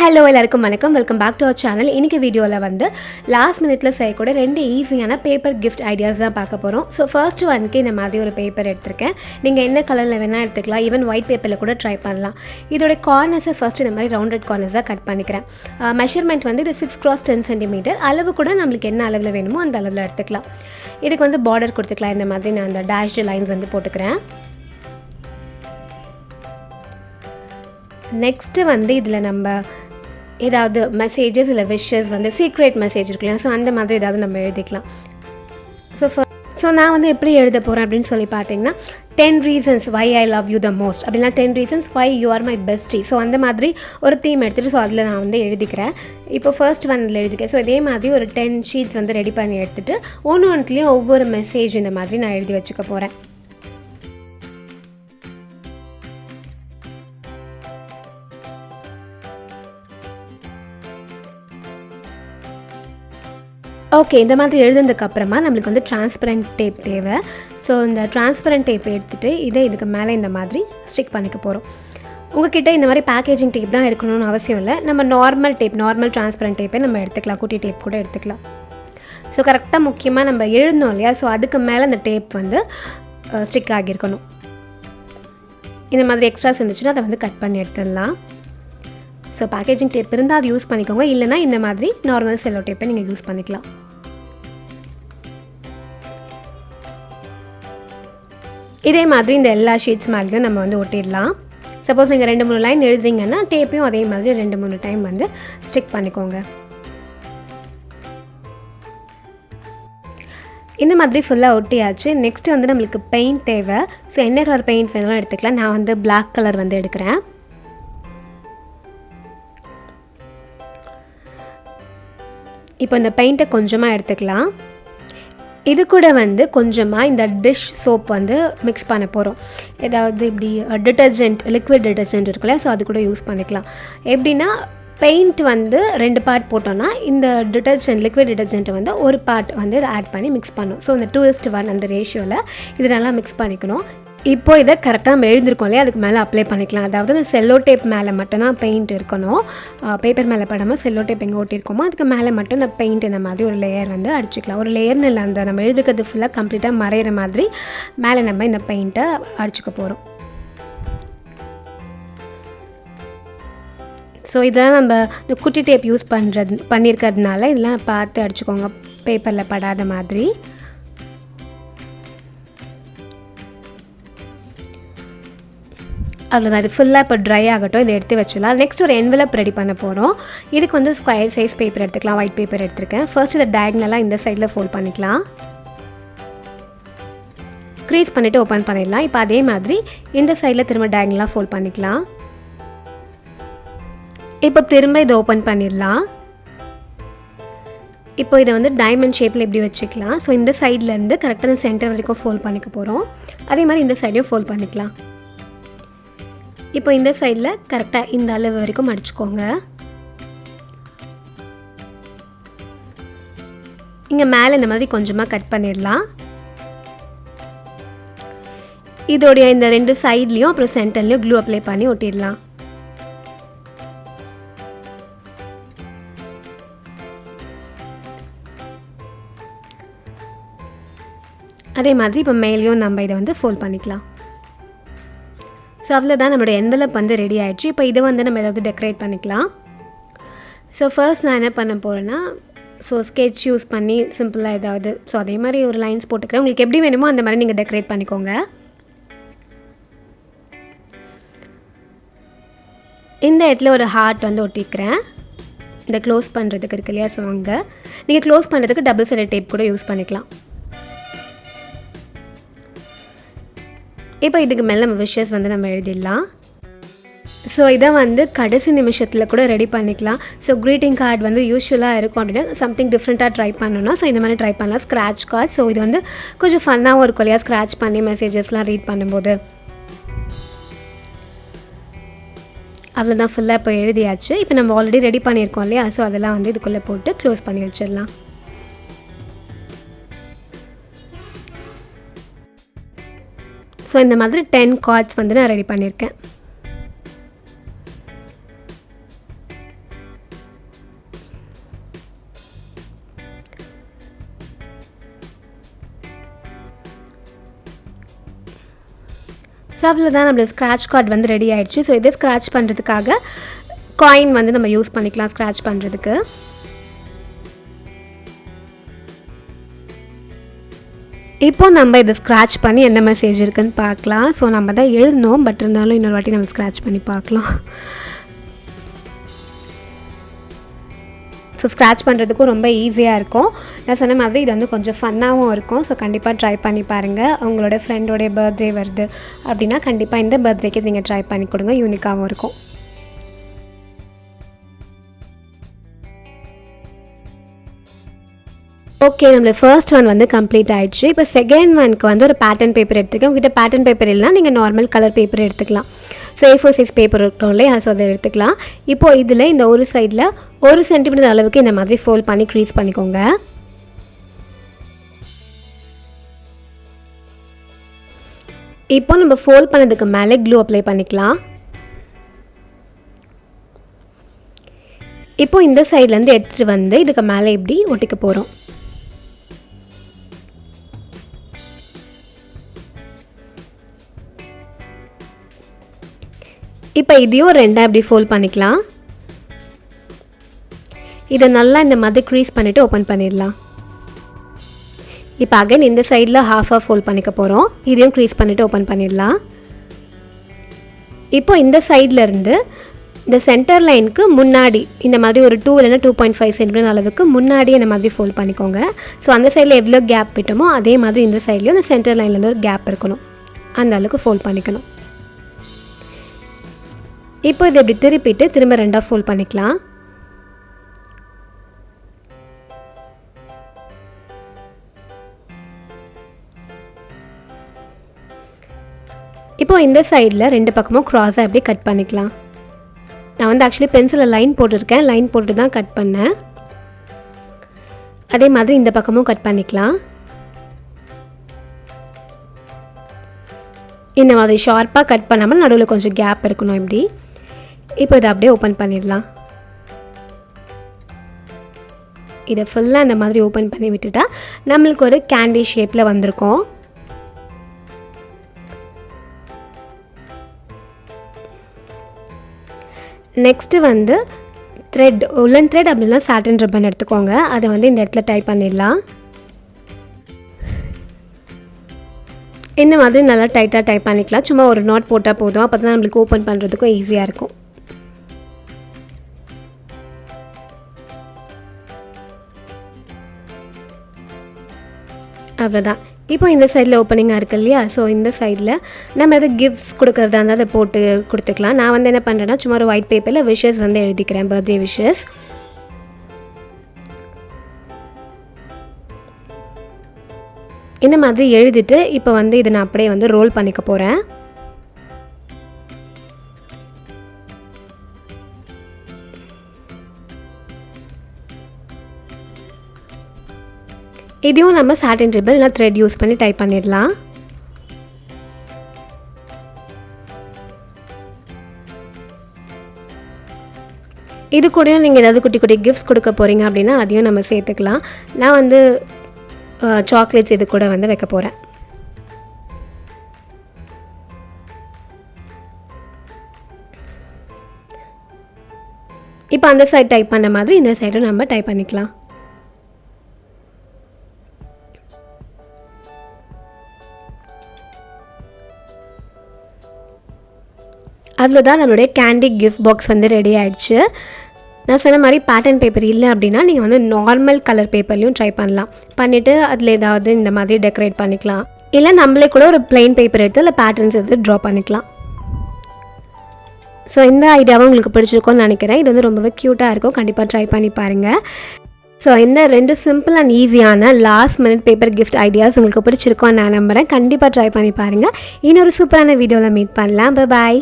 Hello எல்லாருக்கும் வணக்கம். Welcome back to our channel. இன்றைக்கி வீடியோவில் வந்து லாஸ்ட் மினிட்டில் செய்யக்கூட 2 ஈஸியான பேப்பர் கிஃப்ட் ஐடியாஸ் தான் பார்க்க போகிறோம். ஸோ ஃபர்ஸ்ட் ஒன்க்கு இந்த மாதிரி ஒரு பேப்பர் எடுத்திருக்கேன். நீங்கள் எந்த கலரில் வேணால் எடுத்துக்கலாம். ஈவன் ஒயிட் பேப்பரில் கூட ட்ரை பண்ணலாம். இதோட கார்னர்ஸை ஃபஸ்ட்டு இந்த மாதிரி ரவுண்டட் கார்னர்ஸாக கட் பண்ணிக்கிறேன். மெஷர்மெண்ட் வந்து இது 6x10 சென்டிமீட்டர். அளவு கூட நம்மளுக்கு என்ன அளவில் வேணுமோ அந்த அளவில் எடுத்துக்கலாம். இதுக்கு வந்து பார்டர் கொடுத்துக்கலாம். இந்த மாதிரி நான் அந்த டேஷ்டு லைன்ஸ் வந்து போட்டுக்கிறேன். நெக்ஸ்ட்டு வந்து இதில் நம்ம ஏதாவது மெசேஜஸ் இல்லை விஷஸ் வந்து சீக்ரெட் மெசேஜ் இருக்கலாம். ஸோ அந்த மாதிரி ஏதாவது நம்ம எழுதிக்கலாம். ஸோ நான் வந்து எப்படி எழுத போகிறேன் அப்படின்னு சொல்லி பார்த்தீங்கன்னா 10 reasons why I love you the most அப்படின்னா 10 reasons why you are my bestie. So அந்த மாதிரி ஒரு தீம் எடுத்துகிட்டு ஸோ அதில் நான் வந்து எழுதிக்கிறேன். இப்போ ஃபர்ஸ்ட் ஒன்னில் எழுதிக்கிறேன். ஸோ இதே மாதிரி ஒரு 10 ஷீட்ஸ் வந்து ரெடி பண்ணி எடுத்துகிட்டு ஒன்றுலேயும் ஒவ்வொரு மெசேஜ் இந்த மாதிரி நான் எழுதி வச்சுக்க போகிறேன். ஓகே, இந்த மாதிரி எழுதுனதுக்கப்புறமா நம்மளுக்கு வந்து டிரான்ஸ்பரண்ட் டேப் தேவை. ஸோ இந்த டிரான்ஸ்பரண்ட் டேப் எடுத்துகிட்டு இதுக்கு மேலே இந்த மாதிரி ஸ்டிக் பண்ணிக்க போகிறோம். உங்கள்கிட்ட இந்த மாதிரி பேக்கேஜிங் டேப் தான் இருக்கணும்னு அவசியம் இல்லை. நம்ம நார்மல் டிரான்ஸ்பரண்ட் டேப்பே நம்ம எடுத்துக்கலாம். குட்டி டேப் கூட எடுத்துக்கலாம். ஸோ கரெக்டாக முக்கியமாக நம்ம எழுதணும் இல்லையா, ஸோ அதுக்கு மேலே அந்த டேப் வந்து ஸ்டிக் ஆகியிருக்கணும். இந்த மாதிரி எக்ஸ்ட்ராஸ் இருந்துச்சுன்னா அதை வந்து கட் பண்ணி எடுத்துடலாம். ஸோ பேக்கேஜிங் டேப் இருந்தால் அது யூஸ் பண்ணிக்கோங்க. இல்லைனா இந்த மாதிரி நார்மல் செல்லோ டேப்பை நீங்கள் யூஸ் பண்ணிக்கலாம். இதே மாதிரி இந்த எல்லா ஷீட்ஸ் மேலேயும் நம்ம வந்து ஒட்டிடலாம். சப்போஸ் நீங்கள் 2-3 லைன் எழுதுறீங்கன்னா டேப்பையும் அதே மாதிரி 2-3 டைம் வந்து ஸ்டிக் பண்ணிக்கோங்க. இந்த மாதிரி ஃபுல்லாக ஒட்டியாச்சு. நெக்ஸ்ட்டு வந்து நம்மளுக்கு பெயிண்ட் தேவை. ஸோ என்ன கலர் பெயிண்ட் வேணாலும் எடுத்துக்கலாம். நான் வந்து பிளாக் கலர் வந்து எடுக்கிறேன். இப்போ இந்த பெயிண்ட்டை கொஞ்சமாக எடுத்துக்கலாம். இது கூட வந்து கொஞ்சமாக இந்த டிஷ் சோப் வந்து மிக்ஸ் பண்ண போகிறோம். ஏதாவது இப்படி லிக்விட் டிட்டர்ஜென்ட் இருக்குல்ல, ஸோ அது கூட யூஸ் பண்ணிக்கலாம். எப்படின்னா பெயிண்ட் வந்து 2 பார்ட் போட்டோன்னா இந்த லிக்விட் டிட்டர்ஜென்ட்டை வந்து ஒரு பார்ட் வந்து இதை ஆட் பண்ணி மிக்ஸ் பண்ணும். ஸோ இந்த 2:1 அந்த ரேஷியோவில் இது நல்லா மிக்ஸ் பண்ணிக்கணும். இப்போ இதை கரெக்டாக நம்ம எழுந்திருக்கோம் இல்லையா, அதுக்கு மேலே அப்ளை பண்ணிக்கலாம். அதாவது அந்த செல்லோ டேப் மேலே மட்டும்தான் பெயிண்ட் இருக்கணும். பேப்பர் மேலே படாமல் செல்லோ டேப் எங்கே ஓட்டியிருக்கோமோ அதுக்கு மேலே மட்டும் இந்த பெயிண்ட் இந்த மாதிரி ஒரு லேயர் வந்து அடிச்சிக்கலாம். ஒரு லேயர்னு இல்லை, அந்த நம்ம எழுதுக்கிறது ஃபுல்லாக கம்ப்ளீட்டாக மறையிற மாதிரி மேலே நம்ம இந்த பெயிண்ட்டை அடிச்சுக்க போகிறோம். ஸோ இதெல்லாம் நம்ம இந்த குட்டி டேப் யூஸ் பண்ணியிருக்கிறதுனால இதெல்லாம் பார்த்து அடிச்சுக்கோங்க, பேப்பரில் படாத மாதிரி. அவ்வளோதான். இது ஃபுல்லாக இப்போ ட்ரை ஆகட்டும். இதை எடுத்து வச்சிடலாம். நெக்ஸ்ட் ஒரு என்வலப் ரெடி பண்ண போகிறோம். இதுக்கு வந்து ஸ்கொயர் சைஸ் பேப்பர் எடுத்துக்கலாம். ஒயிட் பேப்பர் எடுத்துருக்கேன். ஃபர்ஸ்ட் இதை டயக்னலாக இந்த சைடில் ஃபோல்ட் பண்ணிக்கலாம். க்ரீஸ் பண்ணிவிட்டு ஓப்பன் பண்ணிடலாம். இப்போ அதே மாதிரி இந்த சைடில் திரும்ப டயக்னலாக ஃபோல்ட் பண்ணிக்கலாம். இப்போ திரும்ப இதை ஓப்பன் பண்ணிடலாம். இப்போ இதை வந்து டைமண்ட் ஷேப்பில் இப்படி வச்சுக்கலாம். ஸோ இந்த சைட்லேருந்து கரெக்டாக சென்டர் வரைக்கும் ஃபோல்ட் பண்ணிக்க போகிறோம். அதே மாதிரி இந்த சைடையும் ஃபோல்ட் பண்ணிக்கலாம். இப்போ இந்த சைடில் கரெக்டாக இந்த அளவு வரைக்கும் மடிச்சுக்கோங்க. இங்கே மேலே இந்த மாதிரி கொஞ்சமாக கட் பண்ணிடலாம். இதோடைய இந்த 2 சைட்லேயும் அப்புறம் சென்டர்லேயும் க்ளூ அப்ளை பண்ணி ஒட்டிடலாம். அதே மாதிரி இப்போ மேலேயும் நம்ம இதை வந்து ஃபோல்ட் பண்ணிக்கலாம். ஸோ அவ்வளோதான், நம்மளோட என்வலப் வந்து ரெடி ஆகிடுச்சு. இப்போ இதை வந்து நம்ம ஏதாவது டெக்கரேட் பண்ணிக்கலாம். ஸோ ஃபர்ஸ்ட் நான் என்ன பண்ண போகிறேன்னா ஸ்கெட்ச் யூஸ் பண்ணி சிம்பிளாக ஏதாவது அதே மாதிரி ஒரு லைன்ஸ் போட்டுக்கிறேன். உங்களுக்கு எப்படி வேணுமோ அந்த மாதிரி நீங்கள் டெக்கரேட் பண்ணிக்கோங்க. இந்த இடத்துல ஒரு ஹார்ட் வந்து ஒட்டிக்கிறேன். இந்த க்ளோஸ் பண்ணுறதுக்கு இருக்கு இல்லையா, ஸோ அங்கே நீங்கள் க்ளோஸ் பண்ணுறதுக்கு டபுள் சைடட் டேப் கூட யூஸ் பண்ணிக்கலாம். இப்போ இதுக்கு மேலே நம்ம விஷஸ் வந்து நம்ம எழுதிடலாம். ஸோ இதை வந்து கடைசி நிமிஷத்தில் கூட ரெடி பண்ணிக்கலாம். ஸோ க்ரீட்டிங் கார்டு வந்து யூஸ்வலாக இருக்கும் அப்படின்னா சம்திங் டிஃப்ரெண்ட்டாக ட்ரை பண்ணணும்னா இந்த மாதிரி ட்ரை பண்ணலாம். Scratch card. ஸோ இது வந்து கொஞ்சம் ஃபன்னாகவும் இருக்கும் இல்லையா, ஸ்க்ராட்ச் பண்ணி மெசேஜஸ்லாம் ரீட் பண்ணும்போது. அவ்வளோதான், ஃபுல்லாக இப்போ எழுதியாச்சு. இப்போ நம்ம ஆல்ரெடி ரெடி பண்ணியிருக்கோம் இல்லையா, ஸோ அதெல்லாம் வந்து இதுக்குள்ளே போட்டு க்ளோஸ் பண்ணி வச்சிடலாம். ஸோ இந்த மாதிரி 10 கார்ட்ஸ் வந்து நான் ரெடி பண்ணியிருக்கேன். ஸோ அவ்வளோதான் நம்மளுக்கு ஸ்க்ராட்ச் கார்டு வந்து ரெடி ஆகிடுச்சு. ஸோ இதை ஸ்க்ராட்ச் பண்ணுறதுக்காக காயின் வந்து நம்ம யூஸ் பண்ணிக்கலாம் ஸ்க்ராட்ச் பண்ணுறதுக்கு. இப்போ நம்ம இதை ஸ்க்ராட்ச் பண்ணி என்ன மெசேஜ் இருக்குதுன்னு பார்க்கலாம். ஸோ நம்ம தான் எழுதணும், பட் இருந்தாலும் இன்னொரு வாட்டி நம்ம ஸ்க்ராட்ச் பண்ணி பார்க்கலாம். ஸோ ஸ்க்ராட்ச் பண்ணுறதுக்கும் ரொம்ப ஈஸியாக இருக்கும். நான் சொன்ன மாதிரி இது வந்து கொஞ்சம் ஃபன்னாகவும் இருக்கும். ஸோ கண்டிப்பாக ட்ரை பண்ணி பாருங்கள். உங்களோட ஃப்ரெண்டோடைய பர்த்டே வருது அப்படின்னா கண்டிப்பாக இந்த பர்த்டேக்கு நீங்கள் ட்ரை பண்ணி கொடுங்க, யூனிக்காகவும் இருக்கும். ஓகே, நம்மளுக்கு ஃபர்ஸ்ட் ஒன் வந்து கம்ப்ளீட் ஆகிடுச்சு. இப்போ செகண்ட் ஒனுக்கு வந்து ஒரு பேட்டர்ன் பேப்பர் எடுத்துக்கேன். உங்கள்கிட்ட பேட்டர்ன் பேப்பர் இல்லைனா நீங்கள் நார்மல் கலர் பேப்பர் எடுத்துக்கலாம். ஸோ A4 சைஸ் பேப்பர் இருக்கும் இல்லையா, ஸோ அதை எடுத்துக்கலாம். இப்போது இதில் இந்த ஒரு சைடில் 1 சென்டிமீட்டர் அளவுக்கு இந்த மாதிரி ஃபோல்ட் பண்ணி க்ரீஸ் பண்ணிக்கோங்க. இப்போ நம்ம ஃபோல்ட் பண்ணதுக்கு மேலே க்ளூ அப்ளை பண்ணிக்கலாம். இப்போது இந்த சைட்லேருந்து எடுத்துகிட்டு வந்து இதுக்கு மேலே இப்படி ஒட்டிக்க போகிறோம். இப்போ இதையும் ரெண்டாக இப்படி ஃபோல்ட் பண்ணிக்கலாம். இதை நல்லா இந்த மாதிரி க்ரீஸ் பண்ணிவிட்டு ஓப்பன் பண்ணிடலாம். இப்போ அகைன் இந்த சைடில் ஹாஃபாக ஃபோல்ட் பண்ணிக்க போகிறோம். இதையும் க்ரீஸ் பண்ணிவிட்டு ஓப்பன் பண்ணிடலாம். இப்போ இந்த சைட்லேருந்து இந்த சென்டர் லைனுக்கு முன்னாடி இந்த மாதிரி ஒரு 2 இல்லைன்னா 2.5 சென்டிமீட்டர் அளவுக்கு முன்னாடி இந்த மாதிரி ஃபோல்ட் பண்ணிக்கோங்க. ஸோ அந்த சைடில் எவ்வளோ கேப் விட்டோமோ அதே மாதிரி இந்த சைட்லேயும் இந்த சென்டர் லைன்லேருந்து ஒரு கேப் இருக்கணும், அந்த அளவுக்கு ஃபோல்ட் பண்ணிக்கணும். இப்போ இதை இப்படி திருப்பிட்டு திரும்ப ரெண்டாக ஃபோல்ட் பண்ணிக்கலாம். இப்போ இந்த சைடில் 2 பக்கமும் க்ராஸாக எப்படி கட் பண்ணிக்கலாம். நான் வந்து ஆக்சுவலி பென்சிலில் லைன் போட்டிருக்கேன், லைன் போட்டு தான் கட் பண்ணேன். அதே மாதிரி இந்த பக்கமும் கட் பண்ணிக்கலாம். இந்த மாதிரி ஷார்ப்பாக கட் பண்ணாமல் நடுவில் கொஞ்சம் கேப் இருக்கணும் இப்படி. இப்போ இதை அப்படியே ஓப்பன் பண்ணிடலாம். இதை ஃபுல்லாக இந்த மாதிரி ஓப்பன் பண்ணி விட்டுட்டா நம்மளுக்கு ஒரு கேண்டி ஷேப்பில் வந்திருக்கும். நெக்ஸ்ட்டு வந்து த்ரெட், உல்லன் த்ரெட் அப்படின்னா சாட்டன் ரிப்பன் எடுத்துக்கோங்க. அதை வந்து இந்த இடத்துல டைப் பண்ணிடலாம். இந்த மாதிரி நல்லா டைட்டாக டைப் பண்ணிக்கலாம். சும்மா ஒரு நாட் போட்டால் போதும், அப்போ தான் நம்மளுக்கு ஓப்பன் பண்ணுறதுக்கும் ஈஸியாக இருக்கும். அவ்வளோதான். இப்போ இந்த சைடில் ஓப்பனிங்காக இருக்குது இல்லையா, ஸோ இந்த சைடில் நம்ம எதாவது கிஃப்ட்ஸ் கொடுக்குறதா இருந்தால் அதை போட்டு கொடுத்துக்கலாம். நான் வந்து என்ன பண்ணுறேன்னா சும்மா ஒரு ஒயிட் பேப்பரில் விஷஸ் வந்து எழுதிக்கிறேன், பர்த்டே விஷஸ். இந்த மாதிரி எழுதிட்டு இப்போ வந்து இதை நான் அப்படியே வந்து ரோல் பண்ணிக்க போகிறேன். இதையும் நம்ம சாட்டின் ரிப்பன் இல்லை த்ரெட் யூஸ் பண்ணி டைப் பண்ணிடலாம். இது கூடயும் நீங்கள் ஏதாவது குட்டி குட்டி கிஃப்ட்ஸ் கொடுக்க போகிறீங்க அப்படின்னா அதையும் நம்ம சேர்த்துக்கலாம். நான் வந்து சாக்லேட்ஸ் இது கூட வந்து வைக்க போகிறேன். இப்போ அந்த சைடு டைப் பண்ண மாதிரி இந்த சைடும் நம்ம டைப் பண்ணிக்கலாம். அவ்வளோதான், நம்மளுடைய கேண்டி கிஃப்ட் பாக்ஸ் வந்து ரெடி ஆகிடுச்சு. நான் சொன்ன மாதிரி பேட்டர்ன் பேப்பர் இல்லை அப்படின்னா நீங்கள் வந்து நார்மல் கலர் பேப்பர்லையும் ட்ரை பண்ணலாம். பண்ணிவிட்டு அதில் ஏதாவது இந்த மாதிரி டெக்கரேட் பண்ணிக்கலாம். இல்லை நம்மளே கூட ஒரு பிளெயின் பேப்பர் எடுத்து அதில் பேட்டர்ன்ஸ் எடுத்து ட்ரா பண்ணிக்கலாம். ஸோ இந்த ஐடியாவும் உங்களுக்கு பிடிச்சிருக்கும்னு நினைக்கிறேன். இது வந்து ரொம்பவே க்யூட்டாக இருக்கும், கண்டிப்பாக ட்ரை பண்ணி பாருங்கள். ஸோ இந்த 2 சிம்பிள் அண்ட் ஈஸியான last minute paper gift ideas உங்களுக்கு பிடிச்சிருக்கோன்னு நான் நம்புகிறேன். கண்டிப்பாக ட்ரை பண்ணி பாருங்கள். இன்னொரு சூப்பரான வீடியோவில் மீட் பண்ணலாம். பாய்.